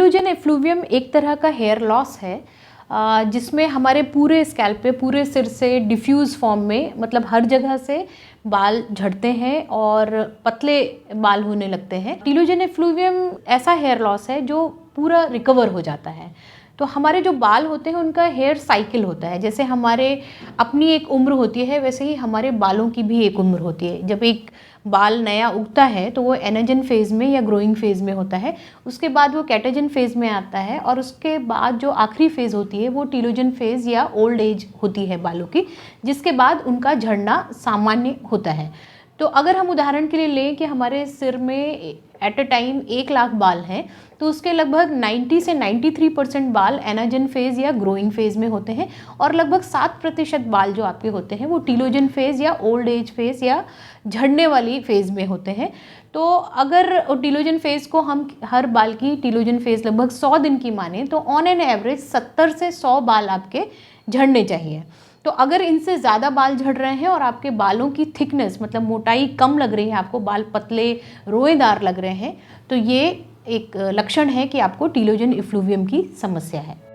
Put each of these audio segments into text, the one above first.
Telogen effluvium एक तरह का हेयर लॉस है जिसमें हमारे पूरे स्कैल्प पे, पूरे सिर से डिफ्यूज़ फॉर्म में, मतलब हर जगह से बाल झड़ते हैं और पतले बाल होने लगते हैं। टीलोजन एफ्लूवियम ऐसा हेयर लॉस है जो पूरा रिकवर हो जाता है। तो हमारे जो बाल होते हैं उनका हेयर साइकिल होता है। जैसे हमारे अपनी एक उम्र होती है, वैसे ही हमारे बालों की भी एक उम्र होती है। जब एक बाल नया उगता है तो वो एनाजन फेज़ में या ग्रोइंग फेज़ में होता है, उसके बाद वो कैटाजन फेज़ में आता है और उसके बाद जो आखिरी फेज़ होती है वो टीलोजन फेज़ या ओल्ड एज होती है बालों की, जिसके बाद उनका झड़ना सामान्य होता है। तो अगर हम उदाहरण के लिए लें कि हमारे सिर में एट अ टाइम 1,00,000 बाल हैं, तो उसके लगभग 90 से 93% बाल एनाजन फेज़ या ग्रोइंग फेज़ में होते हैं और लगभग 7% बाल जो आपके होते हैं वो टीलोजन फेज़ या ओल्ड एज फेज़ या झड़ने वाली फेज़ में होते हैं। तो अगर टीलोजन फेज़ को हम हर बाल की टीलोजन फेज़ लगभग 100 दिन की माने तो ऑन एन एवरेज 70 से 100 बाल आपके झड़ने चाहिए। तो अगर इनसे ज़्यादा बाल झड़ रहे हैं और आपके बालों की थिकनेस, मतलब मोटाई कम लग रही है, आपको बाल पतले रोएदार लग रहे हैं, तो ये एक लक्षण है कि आपको टीलोजन एफ्लूवियम की समस्या है।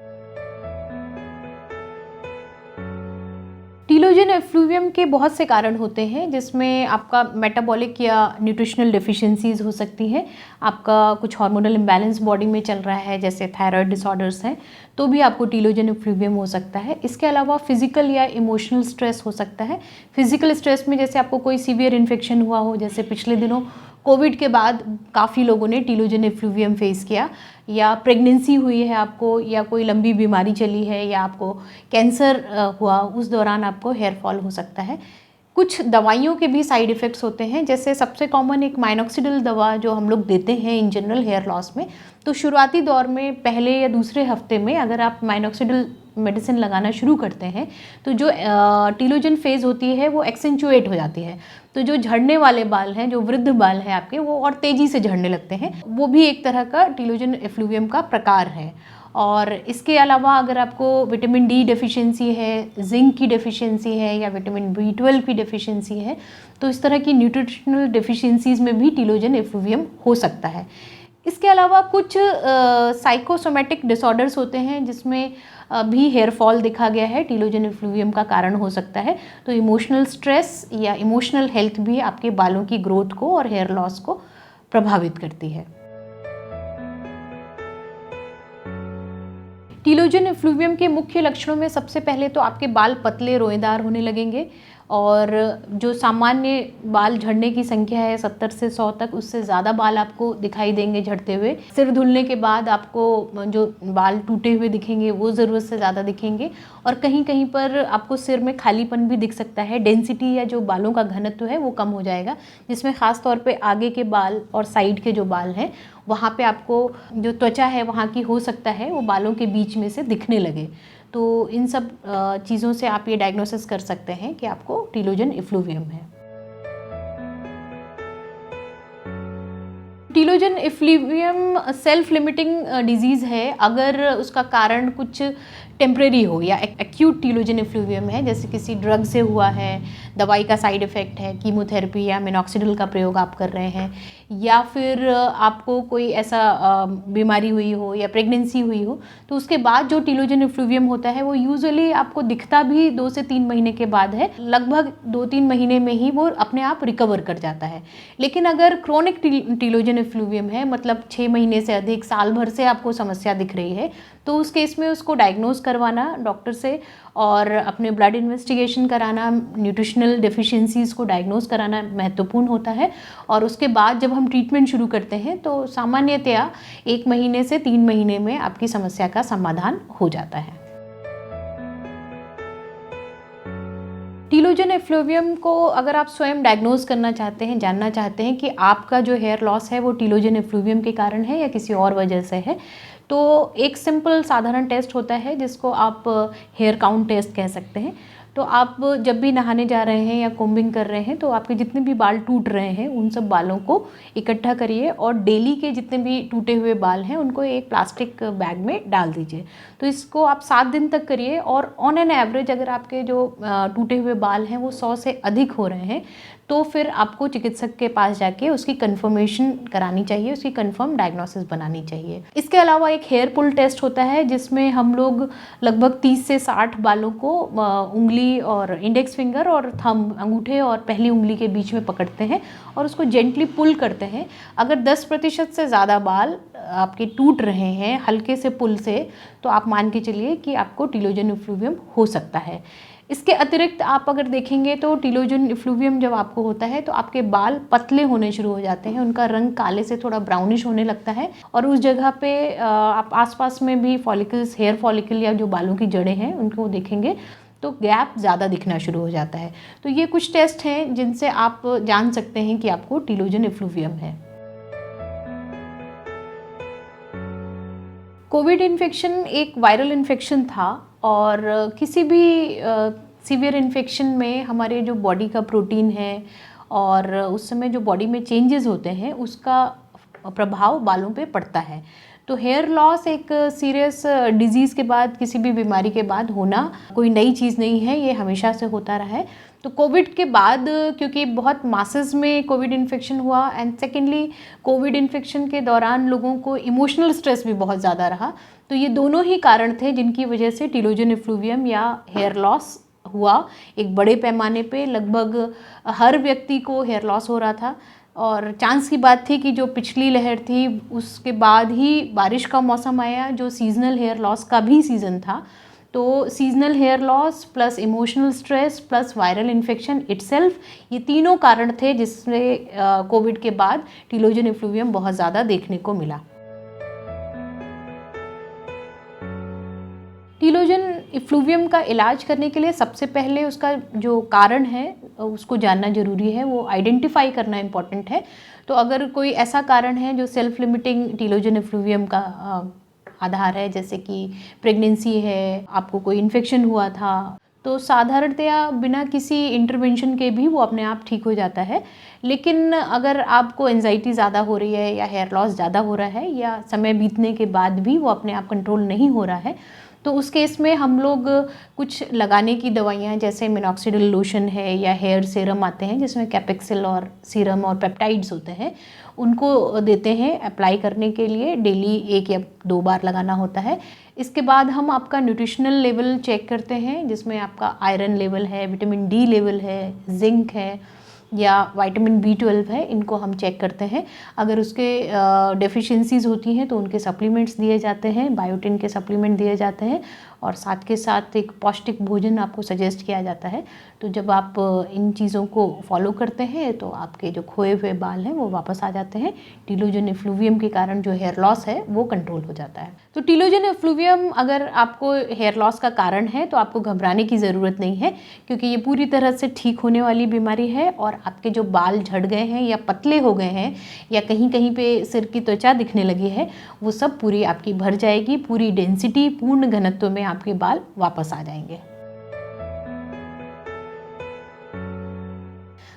टीलोजन एफ्लूवियम के बहुत से कारण होते हैं, जिसमें आपका मेटाबॉलिक या न्यूट्रिशनल डेफिशिएंसीज हो सकती हैं, आपका कुछ हार्मोनल इम्बैलेंस बॉडी में चल रहा है, जैसे थायराइड डिसऑर्डर्स हैं, तो भी आपको टीलोजन एफ्लूवियम हो सकता है। इसके अलावा फिजिकल या इमोशनल स्ट्रेस हो सकता है। फिजिकल स्ट्रेस में जैसे आपको कोई सीवियर इन्फेक्शन हुआ हो, जैसे पिछले दिनों कोविड के बाद काफ़ी लोगों ने टीलोजन एफ्लूवियम फेस किया, या प्रेगनेंसी हुई है आपको, या कोई लंबी बीमारी चली है, या आपको कैंसर हुआ, उस दौरान आपको हेयर फॉल हो सकता है। कुछ दवाइयों के भी साइड इफ़ेक्ट्स होते हैं, जैसे सबसे कॉमन एक माइनॉक्सिडिल दवा जो हम लोग देते हैं इन जनरल हेयर लॉस में। तो शुरुआती दौर में पहले या दूसरे हफ्ते में अगर आप माइनॉक्सिडिल मेडिसिन लगाना शुरू करते हैं तो जो टीलोजन फेज़ होती है वो एक्सेंचुएट हो जाती है। तो जो झड़ने वाले बाल हैं, जो वृद्ध बाल हैं आपके, वो और तेज़ी से झड़ने लगते हैं। वो भी एक तरह का टीलोजन एफ्लूवियम का प्रकार है। और इसके अलावा अगर आपको विटामिन डी डेफिशिएंसी है, जिंक की डेफिशिएंसी है, या विटामिन B12 की डेफिशिएंसी है, तो इस तरह की न्यूट्रिशनल डेफिशिएंसीज में भी टीलोजन एफ्लूवियम हो सकता है। इसके अलावा कुछ साइकोसोमेटिक डिसऑर्डर्स होते हैं जिसमें भी हेयर फॉल देखा गया है, टीलोजन एफ्लूवियम का कारण हो सकता है। तो इमोशनल स्ट्रेस या इमोशनल हेल्थ भी आपके बालों की ग्रोथ को और हेयर लॉस को प्रभावित करती है। टीलोजन एफ्लूवियम के मुख्य लक्षणों में सबसे पहले तो आपके बाल पतले रोएदार होने लगेंगे, और जो सामान्य बाल झड़ने की संख्या है 70 से 100 तक, उससे ज़्यादा बाल आपको दिखाई देंगे झड़ते हुए। सिर धुलने के बाद आपको जो बाल टूटे हुए दिखेंगे वो ज़रूरत से ज़्यादा दिखेंगे, और कहीं कहीं पर आपको सिर में खालीपन भी दिख सकता है। डेंसिटी या जो बालों का घनत्व है वो कम हो जाएगा, जिसमें ख़ास तौर पे आगे के बाल और साइड के जो बाल हैं वहाँ पे आपको जो त्वचा है वहाँ की हो सकता है वो बालों के बीच में से दिखने लगे। तो इन सब चीज़ों से आप ये डायग्नोसिस कर सकते हैं कि आपको टीलोजन एफ्लूवियम है। Telogen effluvium self limiting disease है अगर उसका कारण कुछ टेम्परेरी हो, या एक्यूट टीलोजन एफ्लूवियम है, जैसे किसी ड्रग से हुआ है, दवाई का साइड इफ़ेक्ट है, कीमोथेरेपी या मिनॉक्सिडिल का प्रयोग आप कर रहे हैं, या फिर आपको कोई ऐसा बीमारी हुई हो या प्रेगनेंसी हुई हो, तो उसके बाद जो टीलोजन एफ्लूवियम होता है वो यूजुअली आपको दिखता भी 2 से 3 महीने के बाद है। लगभग 2-3 महीने में ही वो अपने आप रिकवर कर जाता है। लेकिन अगर क्रोनिक टीलोजन एफ्लूवियम है, मतलब 6 महीने से अधिक, साल भर से आपको समस्या दिख रही है, तो उस केस में उसको डायग्नोज करवाना डॉक्टर से, और अपने ब्लड इन्वेस्टिगेशन कराना, न्यूट्रिशनल डेफिशिएंसीज को डायग्नोज कराना महत्वपूर्ण होता है। और उसके बाद जब हम ट्रीटमेंट शुरू करते हैं तो सामान्यतया 1 महीने से 3 महीने में आपकी समस्या का समाधान हो जाता है। टीलोजन एफ्लूवियम को अगर आप स्वयं डायग्नोज करना चाहते हैं, जानना चाहते हैं कि आपका जो हेयर लॉस है वो टीलोजन एफ्लूवियम के कारण है या किसी और वजह से है, तो एक सिंपल साधारण टेस्ट होता है जिसको आप हेयर काउंट टेस्ट कह सकते हैं। तो आप जब भी नहाने जा रहे हैं या कोम्बिंग कर रहे हैं तो आपके जितने भी बाल टूट रहे हैं उन सब बालों को इकट्ठा करिए, और डेली के जितने भी टूटे हुए बाल हैं उनको एक प्लास्टिक बैग में डाल दीजिए। तो इसको आप 7 दिन तक करिए, और ऑन एन एवरेज अगर आपके जो टूटे हुए बाल हैं वो 100 से अधिक हो रहे हैं तो फिर आपको चिकित्सक के पास जाके उसकी कंफर्मेशन करानी चाहिए, उसकी कंफर्म डायग्नोसिस बनानी चाहिए। इसके अलावा एक हेयर पुल टेस्ट होता है जिसमें हम लोग लगभग 30 से 60 बालों को उंगली और इंडेक्स फिंगर और थंब, अंगूठे और पहली उंगली के बीच में पकड़ते हैं और उसको जेंटली पुल करते हैं। अगर 10% से ज़्यादा बाल आपके टूट रहे हैं हल्के से पुल से, तो आप मान के चलिए कि आपको टीलोजन इफ्लूवियम हो सकता है। इसके अतिरिक्त आप अगर देखेंगे तो टीलोजन इफ्लूवियम जब आपको होता है तो आपके बाल पतले होने शुरू हो जाते हैं, उनका रंग काले से थोड़ा ब्राउनिश होने लगता है और उस जगह पे आप आसपास में भी फॉलिकल्स, हेयर फॉलिकल या जो बालों की जड़ें हैं उनको देखेंगे तो गैप ज़्यादा दिखना शुरू हो जाता है। तो ये कुछ टेस्ट हैं जिनसे आप जान सकते हैं कि आपको टीलोजन इफ्लूवियम है। कोविड इन्फेक्शन एक वायरल इन्फेक्शन था और किसी भी सीवियर इन्फेक्शन में हमारे जो बॉडी का प्रोटीन है और उस समय जो बॉडी में चेंजेस होते हैं उसका प्रभाव बालों पे पड़ता है। तो हेयर लॉस एक सीरियस डिजीज़ के बाद, किसी भी बीमारी के बाद होना कोई नई चीज़ नहीं है, ये हमेशा से होता रहा है। तो कोविड के बाद क्योंकि बहुत मासेस में कोविड इन्फेक्शन हुआ एंड सेकेंडली कोविड इन्फेक्शन के दौरान लोगों को इमोशनल स्ट्रेस भी बहुत ज़्यादा रहा, तो ये दोनों ही कारण थे जिनकी वजह से टीलोजन इफ्लूवियम या हेयर लॉस हुआ। एक बड़े पैमाने पे लगभग हर व्यक्ति को हेयर लॉस हो रहा था और चांस की बात थी कि जो पिछली लहर थी उसके बाद ही बारिश का मौसम आया जो सीजनल हेयर लॉस का भी सीज़न था। तो seasonal hair loss plus emotional stress plus viral infection itself, ये तीनों कारण थे जिससे कोविड के बाद टीलोजन इफ्लूवियम बहुत ज़्यादा देखने को मिला। टीलोजन इफ्लूवियम का इलाज करने के लिए सबसे पहले उसका जो कारण है उसको जानना जरूरी है, वो आइडेंटिफाई करना इम्पॉर्टेंट है। तो अगर कोई ऐसा कारण है जो सेल्फ लिमिटिंग टीलोजन इफ्लूवियम का आधार है, जैसे कि प्रेगनेंसी है, आपको कोई इन्फेक्शन हुआ था, तो साधारणतया बिना किसी इंटरवेंशन के भी वो अपने आप ठीक हो जाता है। लेकिन अगर आपको एंजाइटी ज़्यादा हो रही है या हेयर लॉस ज़्यादा हो रहा है या समय बीतने के बाद भी वो अपने आप कंट्रोल नहीं हो रहा है, तो उस केस में हम लोग कुछ लगाने की दवाइयाँ जैसे मिनॉक्सिडिल लोशन है या हेयर सीरम आते हैं जिसमें कैपेक्सिल और सीरम और पेप्टाइड्स होते हैं, उनको देते हैं अप्लाई करने के लिए। डेली 1 या 2 बार लगाना होता है। इसके बाद हम आपका न्यूट्रिशनल लेवल चेक करते हैं जिसमें आपका आयरन लेवल है, विटामिन डी लेवल है, जिंक है या विटामिन B12 है, इनको हम चेक करते हैं। अगर उसके डेफिशिएंसीज़ होती हैं तो उनके सप्लीमेंट्स दिए जाते हैं, बायोटिन के सप्लीमेंट दिए जाते हैं और साथ के साथ एक पौष्टिक भोजन आपको सजेस्ट किया जाता है। तो जब आप इन चीज़ों को फॉलो करते हैं तो आपके जो खोए हुए बाल हैं वो वापस आ जाते हैं। टीलोजन इफ्लूवियम के कारण जो हेयर लॉस है वो कंट्रोल हो जाता है। तो टीलोजन इफ्लूवियम अगर आपको हेयर लॉस का कारण है तो आपको घबराने की ज़रूरत नहीं है, क्योंकि ये पूरी तरह से ठीक होने वाली बीमारी है और आपके जो बाल झड़ गए हैं या पतले हो गए हैं या कहीं कहीं पे सिर की त्वचा दिखने लगी है, वो सब पूरी आपकी भर जाएगी। पूरी डेंसिटी, पूर्ण घनत्व में आपके बाल वापस आ जाएंगे।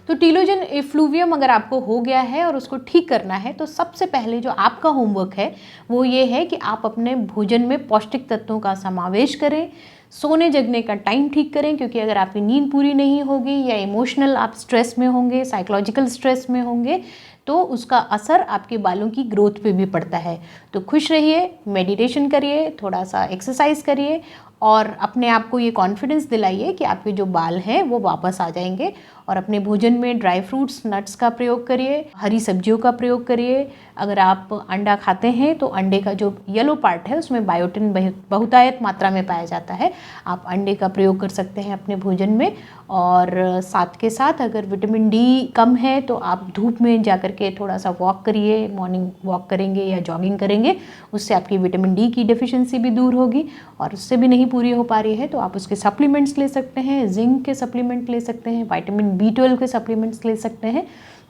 तो टीलोजन इफ्लूवियम अगर आपको हो गया है और उसको ठीक करना है तो सबसे पहले जो आपका होमवर्क है वो ये है कि आप अपने भोजन में पौष्टिक तत्वों का समावेश करें, सोने जगने का टाइम ठीक करें, क्योंकि अगर आपकी नींद पूरी नहीं होगी या इमोशनल आप स्ट्रेस में होंगे, साइकोलॉजिकल स्ट्रेस में होंगे, तो उसका असर आपके बालों की ग्रोथ पे भी पड़ता है। तो खुश रहिए, मेडिटेशन करिए, थोड़ा सा एक्सरसाइज करिए और अपने आप को ये कॉन्फिडेंस दिलाइए कि आपके जो बाल हैं वो वापस आ जाएंगे। और अपने भोजन में ड्राई फ्रूट्स, नट्स का प्रयोग करिए, हरी सब्जियों का प्रयोग करिए। अगर आप अंडा खाते हैं तो अंडे का जो येलो पार्ट है उसमें बायोटिन बहुतायत मात्रा में पाया जाता है, आप अंडे का प्रयोग कर सकते हैं अपने भोजन में। और साथ के साथ अगर विटामिन डी कम है तो आप धूप में जा कर के थोड़ा सा वॉक करिए, मॉर्निंग वॉक करेंगे या जॉगिंग करेंगे, उससे आपकी विटामिन डी की डेफिशिएंसी भी दूर होगी। और उससे भी नहीं पूरी हो पा रही है तो आप उसके सप्लीमेंट्स ले सकते हैं, जिंक के सप्लीमेंट ले सकते हैं, विटामिन B12 के सप्लीमेंट्स ले सकते हैं।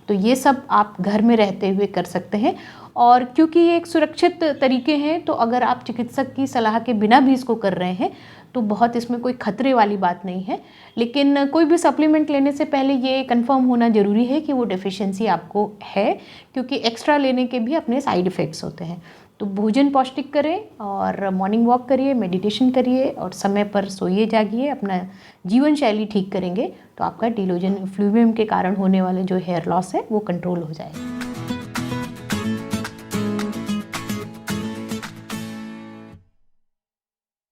तो ये सब आप घर में रहते हुए कर सकते हैं। और क्योंकि ये एक सुरक्षित तरीके हैं तो अगर आप चिकित्सक की सलाह के बिना भी इसको कर रहे हैं तो बहुत इसमें कोई खतरे वाली बात नहीं है। लेकिन कोई भी सप्लीमेंट लेने से पहले ये कंफर्म होना ज़रूरी है कि वो डेफिशिएंसी आपको है, क्योंकि एक्स्ट्रा लेने के भी अपने साइड इफ़ेक्ट्स होते हैं। तो भोजन पौष्टिक करें और मॉर्निंग वॉक करिए, मेडिटेशन करिए और समय पर सोइए जागिए, अपना जीवन शैली ठीक करेंगे तो आपका टीलोजन इफ्लूवियम के कारण होने वाले जो हेयर लॉस है वो कंट्रोल हो जाएगा।